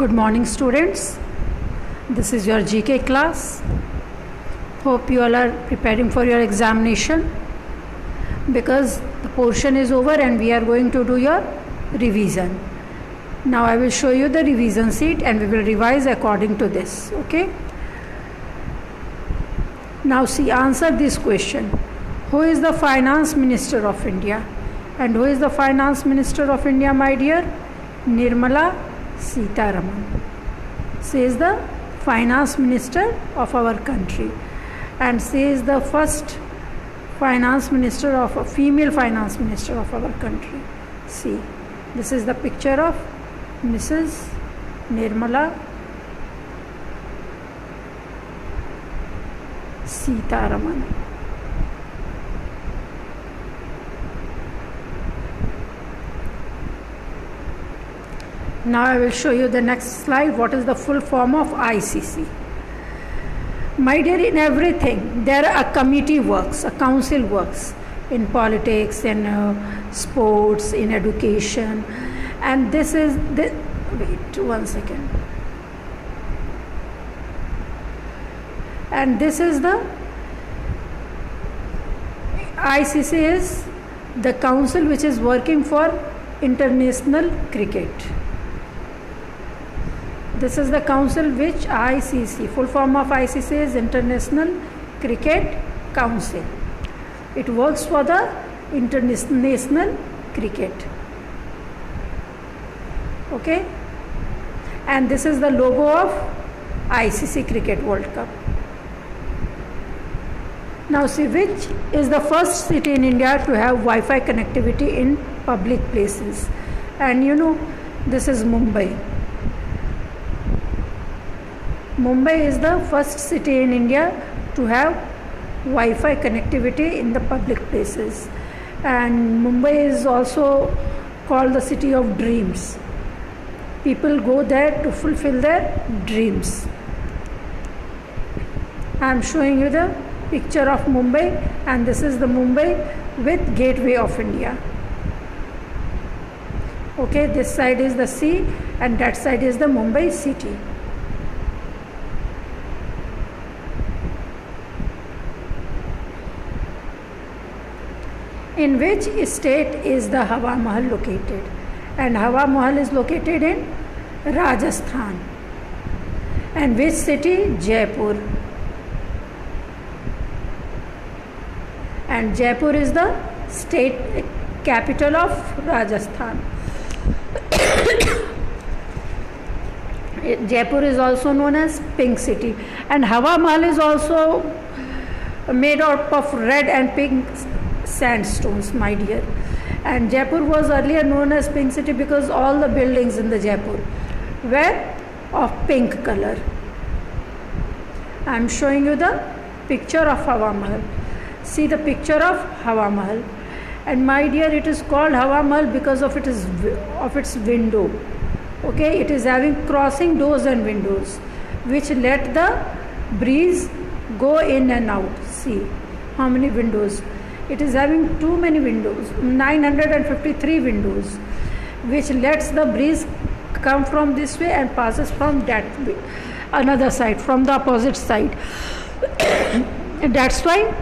Good morning, students. This is your GK class. Hope you all are preparing for your examination because the portion is over and we are going to do your revision. Now I will show you the revision sheet and we will revise according to this. Okay. Now see, answer this question. Who is the Finance Minister of India? And who is the Finance Minister of India, my dear? Nirmala Sitharaman. She is the Finance Minister of our country. And she is the first Finance Minister of a female Finance Minister of our country. See, this is the picture of Mrs. Nirmala Sitharaman. Now I will show you the next slide. What is the full form of ICC? My dear, in everything there a committee works, a council works in politics, in sports, in education, and this is the wait 1 second. And this is the ICC is the council which is working for international cricket. This is the council which ICC, full form of ICC is International Cricket Council. It works for the international cricket. Okay. And this is the logo of ICC Cricket World Cup. Now see, which is the first city in India to have Wi-Fi connectivity in public places? And you know, this is Mumbai. Mumbai is the first city in India to have Wi-Fi connectivity in the public places. And Mumbai is also called the city of dreams. People go there to fulfill their dreams. I am showing you the picture of Mumbai, and this is the Mumbai with Gateway of India. Okay, this side is the sea and that side is the Mumbai city. In which state is the Hawa Mahal located? And Hawa Mahal is located in Rajasthan. And which city? Jaipur. And Jaipur is the state capital of Rajasthan. Jaipur is also known as Pink City. And Hawa Mahal is also made out of red and pink sandstones, my dear. And Jaipur was earlier known as Pink City because all the buildings in the Jaipur were of pink color. I am showing you the picture of Hawa Mahal. See the picture of Hawa Mahal. And my dear, it is called Hawa Mahal because of its window. Okay, it is having crossing doors and windows which let the breeze go in and out. See how many windows. It is having too many windows, 953 windows, which lets the breeze come from this way and passes from that way, another side, from the opposite side. And that's why,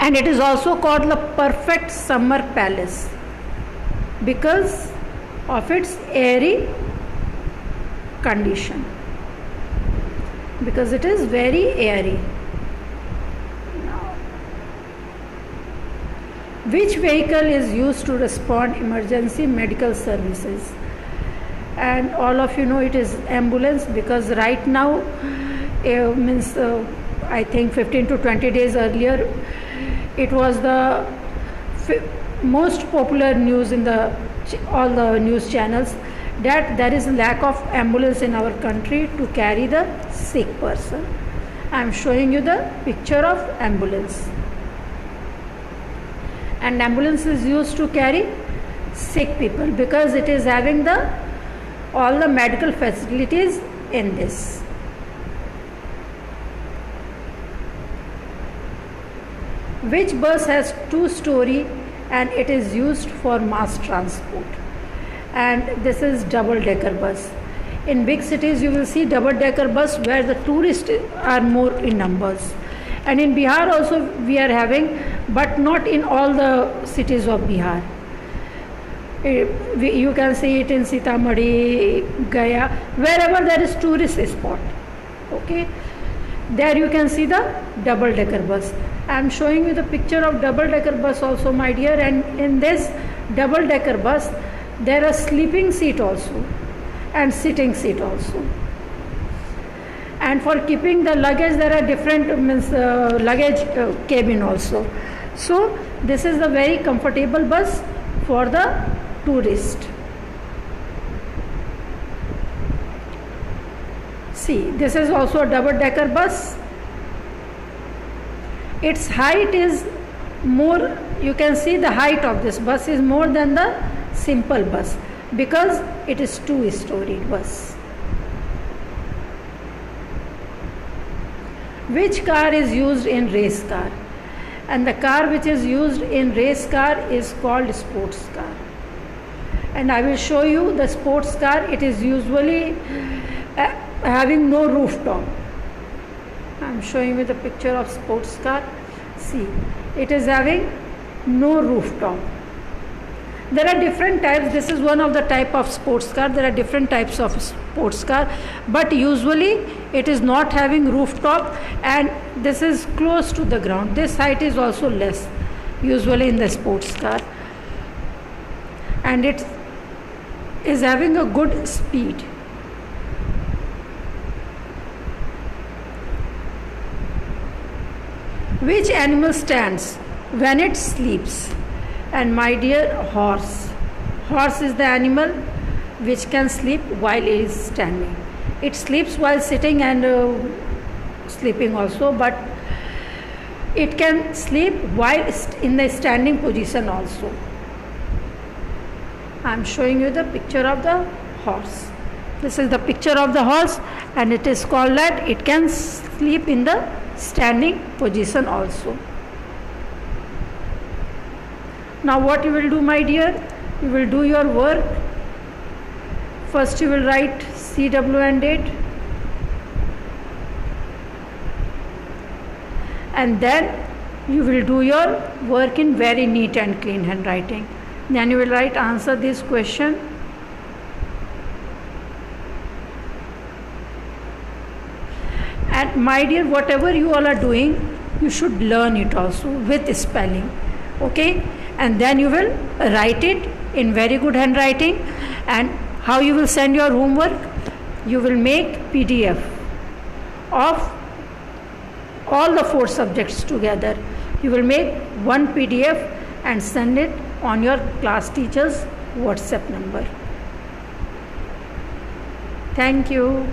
and it is also called the perfect summer palace because of its airy condition, because it is very airy. Which vehicle is used to respond emergency medical services? And all of you know it is ambulance, because right now I think 15 to 20 days earlier it was the most popular news in all the news channels that there is a lack of ambulance in our country to carry the sick person. I am showing you the picture of ambulance. And ambulance is used to carry sick people because it is having all the medical facilities in this. Which bus has 2-story and it is used for mass transport? And this is double-decker bus. In big cities you will see double decker bus where the tourists are more in numbers, and in Bihar also we are having, but not in all the cities of Bihar. You can see it in Sitamarhi, Gaya, wherever there is tourist spot. Okay, there you can see the double decker bus. I am showing you the picture of double decker bus also, my dear, and in this double decker bus there are sleeping seat also and sitting seat also, and for keeping the luggage there are different luggage cabin also. So this is a very comfortable bus for the tourist. See, this is also a double decker bus. Its height is more, you can see the height of this bus is more than the simple bus because it is two-storied bus. Which car is used in race car? And the car which is used in race car is called sports car. And I will show you the sports car. It is usually having no rooftop. I am showing you the picture of sports car. See, it is having no rooftop. There are different types. This is one of the type of sports car. There are different types of sports car, but usually it is not having rooftop, and this is close to the ground. This height is also less usually in the sports car, and it is having a good speed. Which animal stands when it sleeps? And my dear, horse. Horse is the animal which can sleep while it is standing. It sleeps while sitting and sleeping also, but it can sleep while in the standing position also. I am showing you the picture of the horse. This is the picture of the horse, and it is called that it can sleep in the standing position also. Now what you will do, my dear? You will do your work. First you will write CW and date, and then you will do your work in very neat and clean handwriting. Then you will write answer this question. And my dear, whatever you all are doing, you should learn it also with spelling. Okay, and then you will write it in very good handwriting. And how you will send your homework? You will make PDF of all the 4 subjects together. You will make one PDF and send it on your class teacher's WhatsApp number. Thank you.